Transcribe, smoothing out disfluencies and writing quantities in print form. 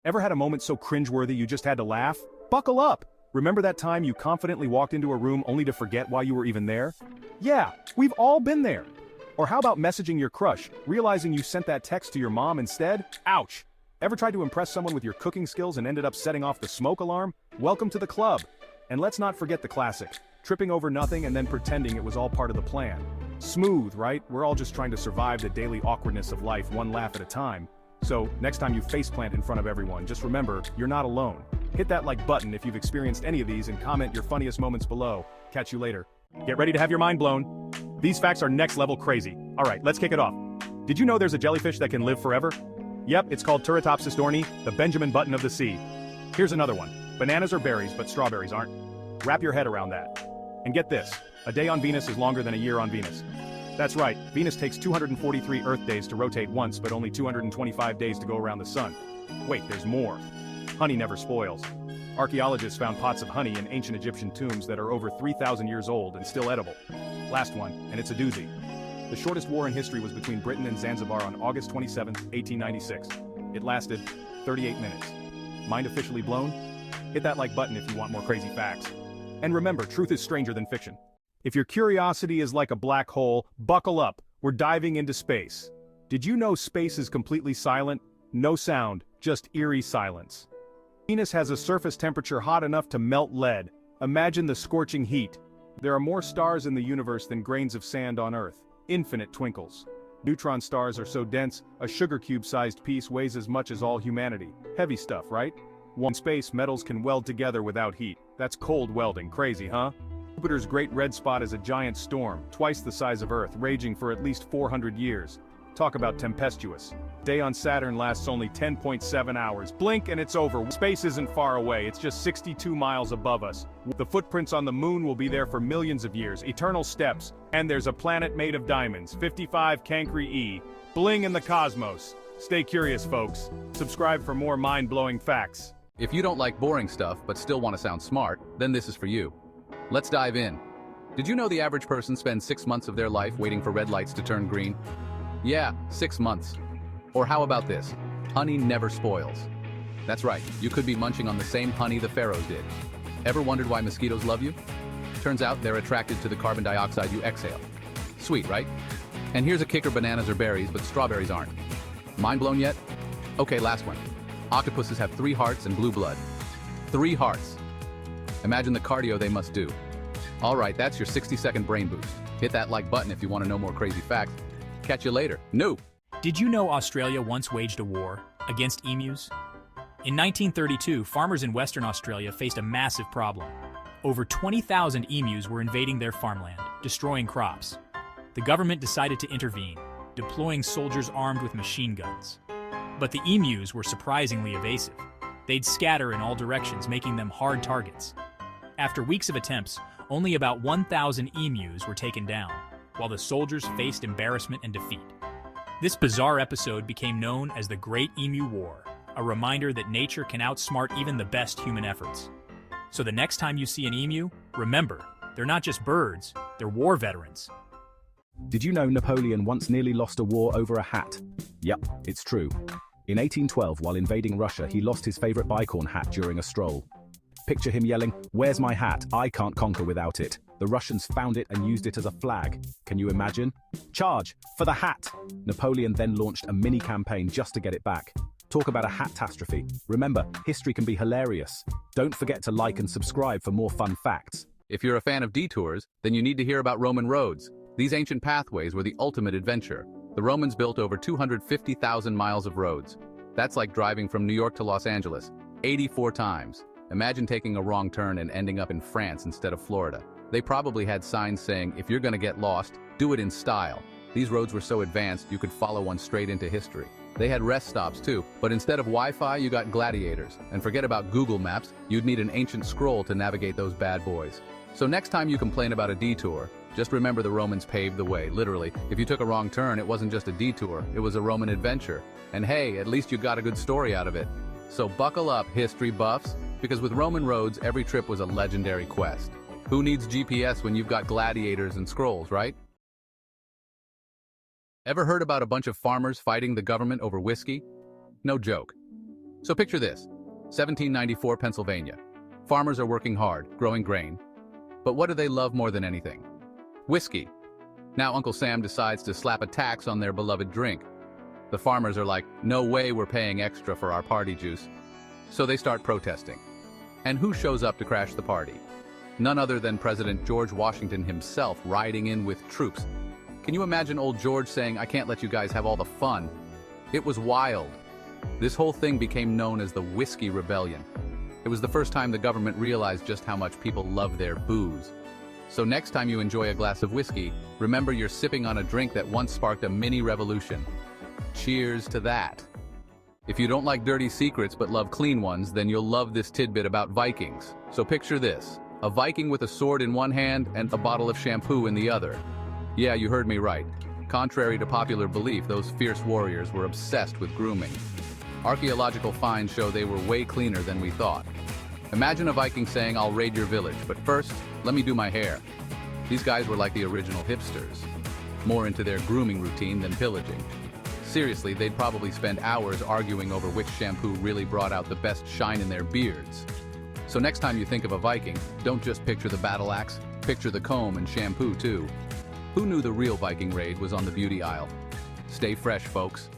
Ever had a moment so cringeworthy you just had to laugh? Buckle up! Remember that time you confidently walked into a room only to forget why you were even there? Yeah, we've all been there. Or how about messaging your crush, realizing you sent that text to your mom instead? Ouch! Ever tried to impress someone with your cooking skills and ended up setting off the smoke alarm? Welcome to the club! And let's not forget the classic, tripping over nothing and then pretending it was all part of the plan. Smooth, right? We're all just trying to survive the daily awkwardness of life one laugh at a time. So, next time you faceplant in front of everyone, just remember, you're not alone. Hit that like button if you've experienced any of these and comment your funniest moments below. Catch you later. Get ready to have your mind blown. These facts are next level crazy. Alright, let's kick it off. Did you know there's a jellyfish that can live forever? Yep, it's called Turritopsis dohrnii, the Benjamin Button of the sea. Here's another one. Bananas are berries, but strawberries aren't. Wrap your head around that. And get this, a day on Venus is longer than a year on Venus. That's right, Venus takes 243 Earth days to rotate once, but only 225 days to go around the sun. Wait, there's more. Honey never spoils. Archaeologists found pots of honey in ancient Egyptian tombs that are over 3,000 years old and still edible. Last one, and it's a doozy. The shortest war in history was between Britain and Zanzibar on August 27, 1896. It lasted 38 minutes. Mind officially blown? Hit that like button if you want more crazy facts. And remember, truth is stranger than fiction. If your curiosity is like a black hole, buckle up, we're diving into space. Did you know space is completely silent? No sound, just eerie silence. Venus has a surface temperature hot enough to melt lead. Imagine the scorching heat. There are more stars in the universe than grains of sand on Earth. Infinite twinkles. Neutron stars are so dense, a sugar cube-sized piece weighs as much as all humanity. Heavy stuff, right? In space, metals can weld together without heat. That's cold welding, crazy, huh? Jupiter's Great Red Spot is a giant storm, twice the size of Earth, raging for at least 400 years. Talk about tempestuous. Day on Saturn lasts only 10.7 hours. Blink and it's over. Space isn't far away, it's just 62 miles above us. The footprints on the moon will be there for millions of years, eternal steps. And there's a planet made of diamonds, 55 Cancri E. Bling in the cosmos. Stay curious, folks. Subscribe for more mind-blowing facts. If you don't like boring stuff but still want to sound smart, then this is for you. Let's dive in. Did you know the average person spends 6 months of their life waiting for red lights to turn green? Yeah, 6 months. Or how about this? Honey never spoils. That's right, you could be munching on the same honey the pharaohs did. Ever wondered why mosquitoes love you? Turns out they're attracted to the carbon dioxide you exhale. Sweet, right? And here's a kicker: bananas are berries, but strawberries aren't. Mind blown yet? Okay, last one. Octopuses have 3 hearts and blue blood. 3 hearts. Imagine the cardio they must do. Alright, that's your 60-second brain boost. Hit that like button if you want to know more crazy facts. Catch you later. No! Did you know Australia once waged a war against emus? In 1932, farmers in Western Australia faced a massive problem. Over 20,000 emus were invading their farmland, destroying crops. The government decided to intervene, deploying soldiers armed with machine guns. But the emus were surprisingly evasive. They'd scatter in all directions, making them hard targets. After weeks of attempts, only about 1,000 emus were taken down, while the soldiers faced embarrassment and defeat. This bizarre episode became known as the Great Emu War, a reminder that nature can outsmart even the best human efforts. So the next time you see an emu, remember, they're not just birds, they're war veterans. Did you know Napoleon once nearly lost a war over a hat? Yep, it's true. In 1812, while invading Russia, he lost his favorite bicorn hat during a stroll. Picture him yelling, "Where's my hat? I can't conquer without it." The Russians found it and used it as a flag. Can you imagine? Charge! For the hat! Napoleon then launched a mini-campaign just to get it back. Talk about a hat-tastrophe. Remember, history can be hilarious. Don't forget to like and subscribe for more fun facts. If you're a fan of detours, then you need to hear about Roman roads. These ancient pathways were the ultimate adventure. The Romans built over 250,000 miles of roads. That's like driving from New York to Los Angeles, 84 times. Imagine taking a wrong turn and ending up in France instead of Florida. They probably had signs saying, if you're gonna get lost, do it in style. These roads were so advanced you could follow one straight into history. They had rest stops too, but instead of Wi-Fi you got gladiators. And forget about Google Maps, you'd need an ancient scroll to navigate those bad boys. So next time you complain about a detour, just remember the Romans paved the way, literally. If you took a wrong turn, it wasn't just a detour, it was a Roman adventure. And hey, at least you got a good story out of it. So buckle up, history buffs, because with Roman roads, every trip was a legendary quest. Who needs GPS when you've got gladiators and scrolls, right? Ever heard about a bunch of farmers fighting the government over whiskey? No joke. So picture this, 1794 Pennsylvania. Farmers are working hard, growing grain. But what do they love more than anything? Whiskey. Now Uncle Sam decides to slap a tax on their beloved drink. The farmers are like, no way we're paying extra for our party juice. So they start protesting. And who shows up to crash the party? None other than President George Washington himself riding in with troops. Can you imagine old George saying, I can't let you guys have all the fun? It was wild. This whole thing became known as the Whiskey Rebellion. It was the first time the government realized just how much people love their booze. So next time you enjoy a glass of whiskey, remember you're sipping on a drink that once sparked a mini revolution. Cheers to that. If you don't like dirty secrets but love clean ones, then you'll love this tidbit about Vikings. So picture this, a Viking with a sword in one hand and a bottle of shampoo in the other. Yeah, you heard me right. Contrary to popular belief, those fierce warriors were obsessed with grooming. Archaeological finds show they were way cleaner than we thought. Imagine a Viking saying, I'll raid your village, but first, let me do my hair. These guys were like the original hipsters, more into their grooming routine than pillaging. Seriously, they'd probably spend hours arguing over which shampoo really brought out the best shine in their beards. So next time you think of a Viking, don't just picture the battle axe, picture the comb and shampoo too. Who knew the real Viking raid was on the beauty aisle? Stay fresh, folks.